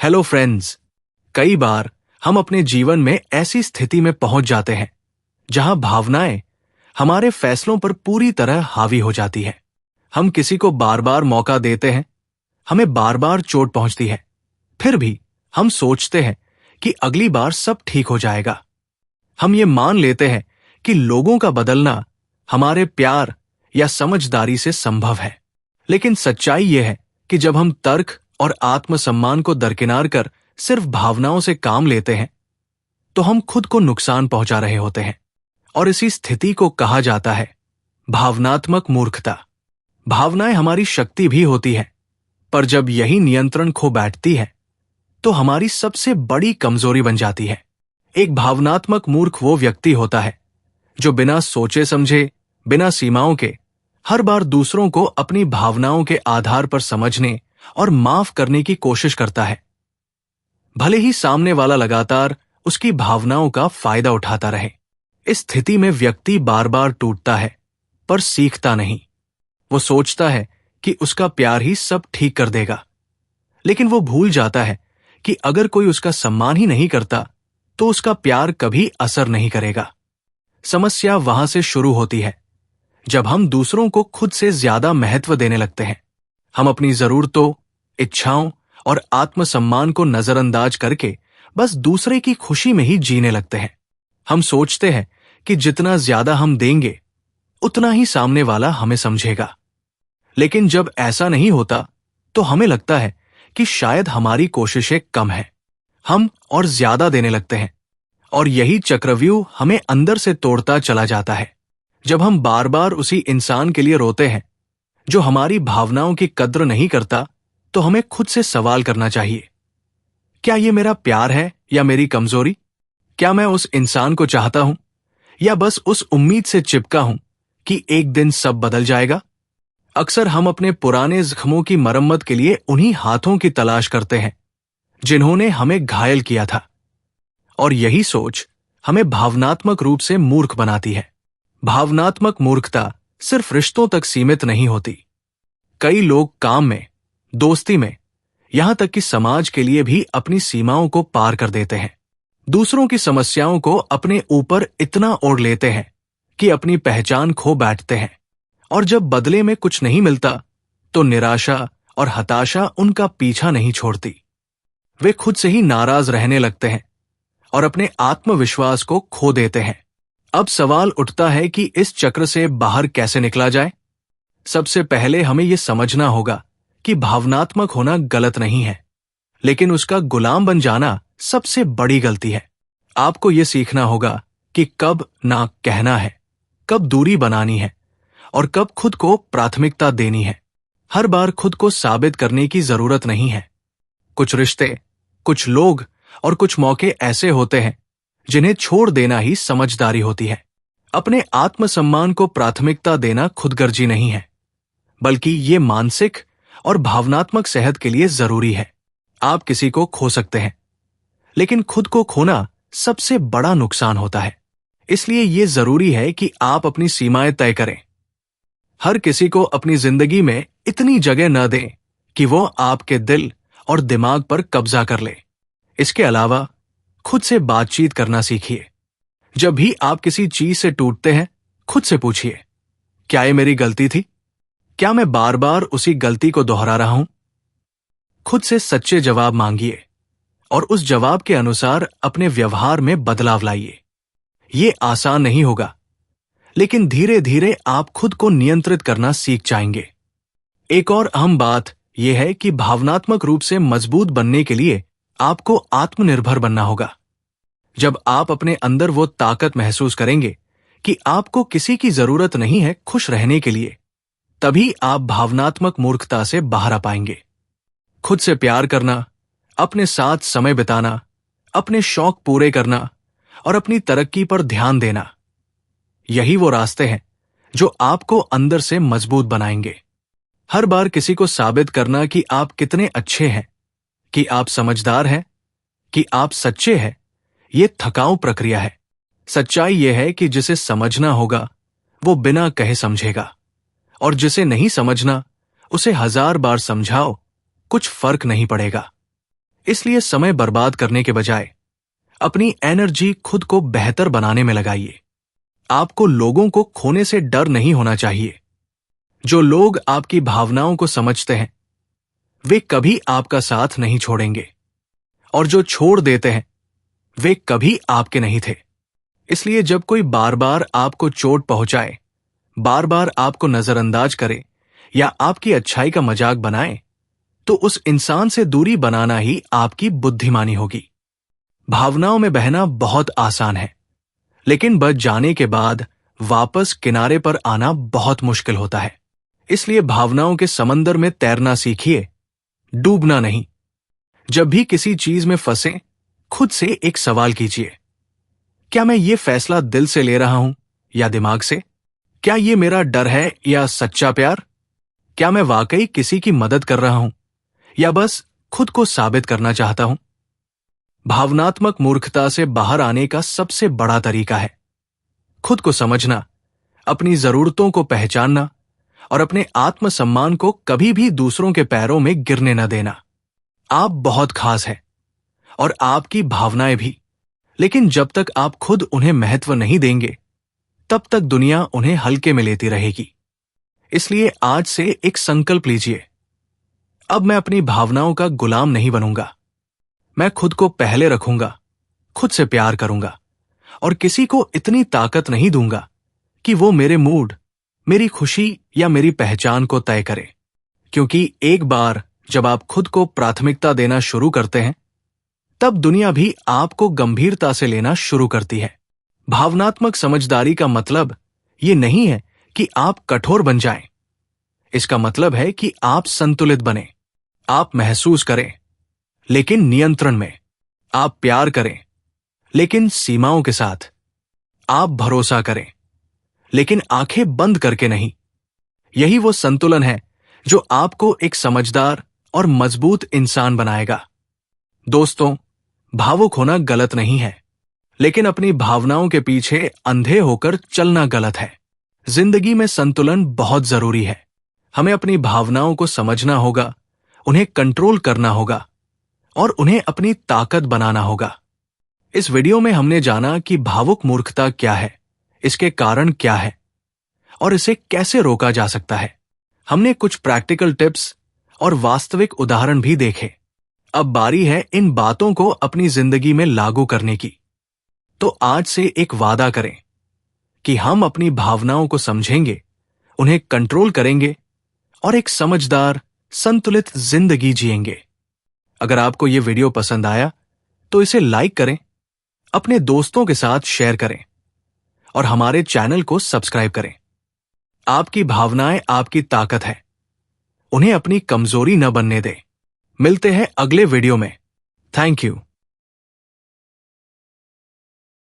Hello friends. कई बार हम अपने जीवन में ऐसी स्थिति में पहुंच जाते हैं जहां भावनाएं हमारे फैसलों पर पूरी तरह हावी हो जाती हैं। हम किसी को बार बार मौका देते हैं, हमें बार बार चोट पहुंचती है, फिर भी हम सोचते हैं कि अगली बार सब ठीक हो जाएगा। हम ये मान लेते हैं कि लोगों का बदलना हमारे प्यार या समझदारी से संभव है। लेकिन सच्चाई यह है कि जब हम तर्क और आत्मसम्मान को दरकिनार कर सिर्फ भावनाओं से काम लेते हैं, तो हम खुद को नुकसान पहुंचा रहे होते हैं। और इसी स्थिति को कहा जाता है भावनात्मक मूर्खता। भावनाएं हमारी शक्ति भी होती है, पर जब यही नियंत्रण खो बैठती है, तो हमारी सबसे बड़ी कमजोरी बन जाती है। एक भावनात्मक मूर्ख वो व्यक्ति होता है जो बिना सोचे समझे, बिना सीमाओं के, हर बार दूसरों को अपनी भावनाओं के आधार पर समझने और माफ करने की कोशिश करता है, भले ही सामने वाला लगातार उसकी भावनाओं का फायदा उठाता रहे। इस स्थिति में व्यक्ति बार बार टूटता है, पर सीखता नहीं। वो सोचता है कि उसका प्यार ही सब ठीक कर देगा, लेकिन वो भूल जाता है कि अगर कोई उसका सम्मान ही नहीं करता, तो उसका प्यार कभी असर नहीं करेगा। समस्या वहां से शुरू होती है जब हम दूसरों को खुद से ज्यादा महत्व देने लगते हैं। हम अपनी जरूरतों, इच्छाओं और आत्मसम्मान को नजरअंदाज करके बस दूसरे की खुशी में ही जीने लगते हैं। हम सोचते हैं कि जितना ज्यादा हम देंगे, उतना ही सामने वाला हमें समझेगा। लेकिन जब ऐसा नहीं होता, तो हमें लगता है कि शायद हमारी कोशिशें कम हैं। हम और ज्यादा देने लगते हैं, और यही चक्रव्यूह हमें अंदर से तोड़ता चला जाता है। जब हम बार बार उसी इंसान के लिए रोते हैं जो हमारी भावनाओं की कद्र नहीं करता, तो हमें खुद से सवाल करना चाहिए, क्या ये मेरा प्यार है या मेरी कमजोरी? क्या मैं उस इंसान को चाहता हूं, या बस उस उम्मीद से चिपका हूं कि एक दिन सब बदल जाएगा? अक्सर हम अपने पुराने जख्मों की मरम्मत के लिए उन्हीं हाथों की तलाश करते हैं जिन्होंने हमें घायल किया था, और यही सोच हमें भावनात्मक रूप से मूर्ख बनाती है। भावनात्मक मूर्खता सिर्फ रिश्तों तक सीमित नहीं होती। कई लोग काम में, दोस्ती में, यहां तक कि समाज के लिए भी अपनी सीमाओं को पार कर देते हैं। दूसरों की समस्याओं को अपने ऊपर इतना ओढ़ लेते हैं कि अपनी पहचान खो बैठते हैं, और जब बदले में कुछ नहीं मिलता, तो निराशा और हताशा उनका पीछा नहीं छोड़ती। वे खुद से ही नाराज रहने लगते हैं और अपने आत्मविश्वास को खो देते हैं। अब सवाल उठता है कि इस चक्र से बाहर कैसे निकला जाए। सबसे पहले हमें यह समझना होगा कि भावनात्मक होना गलत नहीं है, लेकिन उसका गुलाम बन जाना सबसे बड़ी गलती है। आपको यह सीखना होगा कि कब ना कहना है, कब दूरी बनानी है, और कब खुद को प्राथमिकता देनी है। हर बार खुद को साबित करने की जरूरत नहीं है। कुछ रिश्ते, कुछ लोग और कुछ मौके ऐसे होते हैं जिन्हें छोड़ देना ही समझदारी होती है। अपने आत्मसम्मान को प्राथमिकता देना खुदगर्जी नहीं है, बल्कि ये मानसिक और भावनात्मक सेहत के लिए जरूरी है। आप किसी को खो सकते हैं, लेकिन खुद को खोना सबसे बड़ा नुकसान होता है। इसलिए ये जरूरी है कि आप अपनी सीमाएं तय करें। हर किसी को अपनी जिंदगी में इतनी जगह न दें कि वो आपके दिल और दिमाग पर कब्जा कर ले। इसके अलावा खुद से बातचीत करना सीखिए। जब भी आप किसी चीज से टूटते हैं, खुद से पूछिए, क्या ये मेरी गलती थी? क्या मैं बार बार उसी गलती को दोहरा रहा हूं? खुद से सच्चे जवाब मांगिए, और उस जवाब के अनुसार अपने व्यवहार में बदलाव लाइए। ये आसान नहीं होगा, लेकिन धीरे धीरे आप खुद को नियंत्रित करना सीख जाएंगे। एक और अहम बात यह है कि भावनात्मक रूप से मजबूत बनने के लिए आपको आत्मनिर्भर बनना होगा। जब आप अपने अंदर वो ताकत महसूस करेंगे कि आपको किसी की जरूरत नहीं है खुश रहने के लिए, तभी आप भावनात्मक मूर्खता से बाहर आ पाएंगे। खुद से प्यार करना, अपने साथ समय बिताना, अपने शौक पूरे करना और अपनी तरक्की पर ध्यान देना, यही वो रास्ते हैं जो आपको अंदर से मजबूत बनाएंगे। हर बार किसी को साबित करना कि आप कितने अच्छे हैं, कि आप समझदार हैं, कि आप सच्चे हैं, ये थकाऊ प्रक्रिया है। सच्चाई यह है कि जिसे समझना होगा वो बिना कहे समझेगा, और जिसे नहीं समझना उसे 1000 बार समझाओ, कुछ फर्क नहीं पड़ेगा। इसलिए समय बर्बाद करने के बजाय अपनी एनर्जी खुद को बेहतर बनाने में लगाइए। आपको लोगों को खोने से डर नहीं होना चाहिए। जो लोग आपकी भावनाओं को समझते हैं वे कभी आपका साथ नहीं छोड़ेंगे, और जो छोड़ देते हैं वे कभी आपके नहीं थे। इसलिए जब कोई बार बार आपको चोट पहुंचाए, बार बार आपको नजरअंदाज करे या आपकी अच्छाई का मजाक बनाए, तो उस इंसान से दूरी बनाना ही आपकी बुद्धिमानी होगी। भावनाओं में बहना बहुत आसान है, लेकिन बच जाने के बाद वापस किनारे पर आना बहुत मुश्किल होता है। इसलिए भावनाओं के समंदर में तैरना सीखिए, डूबना नहीं। जब भी किसी चीज में फंसे, खुद से एक सवाल कीजिए, क्या मैं ये फैसला दिल से ले रहा हूं या दिमाग से? क्या ये मेरा डर है या सच्चा प्यार? क्या मैं वाकई किसी की मदद कर रहा हूं या बस खुद को साबित करना चाहता हूं? भावनात्मक मूर्खता से बाहर आने का सबसे बड़ा तरीका है खुद को समझना, अपनी जरूरतों को पहचानना और अपने आत्मसम्मान को कभी भी दूसरों के पैरों में गिरने न देना। आप बहुत खास हैं और आपकी भावनाएं भी, लेकिन जब तक आप खुद उन्हें महत्व नहीं देंगे, तब तक दुनिया उन्हें हल्के में लेती रहेगी। इसलिए आज से एक संकल्प लीजिए, अब मैं अपनी भावनाओं का गुलाम नहीं बनूंगा। मैं खुद को पहले रखूंगा, खुद से प्यार करूंगा और किसी को इतनी ताकत नहीं दूंगा कि वो मेरे मूड, मेरी खुशी या मेरी पहचान को तय करे। क्योंकि एक बार जब आप खुद को प्राथमिकता देना शुरू करते हैं, तब दुनिया भी आपको गंभीरता से लेना शुरू करती है। भावनात्मक समझदारी का मतलब ये नहीं है कि आप कठोर बन जाएं। इसका मतलब है कि आप संतुलित बने। आप महसूस करें, लेकिन नियंत्रण में। आप प्यार करें, लेकिन सीमाओं के साथ। आप भरोसा करें, लेकिन आंखें बंद करके नहीं। यही वो संतुलन है जो आपको एक समझदार और मजबूत इंसान बनाएगा। दोस्तों, भावुक होना गलत नहीं है, लेकिन अपनी भावनाओं के पीछे अंधे होकर चलना गलत है। जिंदगी में संतुलन बहुत जरूरी है। हमें अपनी भावनाओं को समझना होगा, उन्हें कंट्रोल करना होगा और उन्हें अपनी ताकत बनाना होगा। इस वीडियो में हमने जाना कि भावुक मूर्खता क्या है, इसके कारण क्या है और इसे कैसे रोका जा सकता है। हमने कुछ प्रैक्टिकल टिप्स और वास्तविक उदाहरण भी देखे। अब बारी है इन बातों को अपनी जिंदगी में लागू करने की। तो आज से एक वादा करें कि हम अपनी भावनाओं को समझेंगे, उन्हें कंट्रोल करेंगे और एक समझदार, संतुलित जिंदगी जिएंगे। अगर आपको यह वीडियो पसंद आया तो इसे लाइक करें, अपने दोस्तों के साथ शेयर करें और हमारे चैनल को सब्सक्राइब करें। आपकी भावनाएं आपकी ताकत है, उन्हें अपनी कमजोरी न बनने दें। मिलते हैं अगले वीडियो में। Thank you.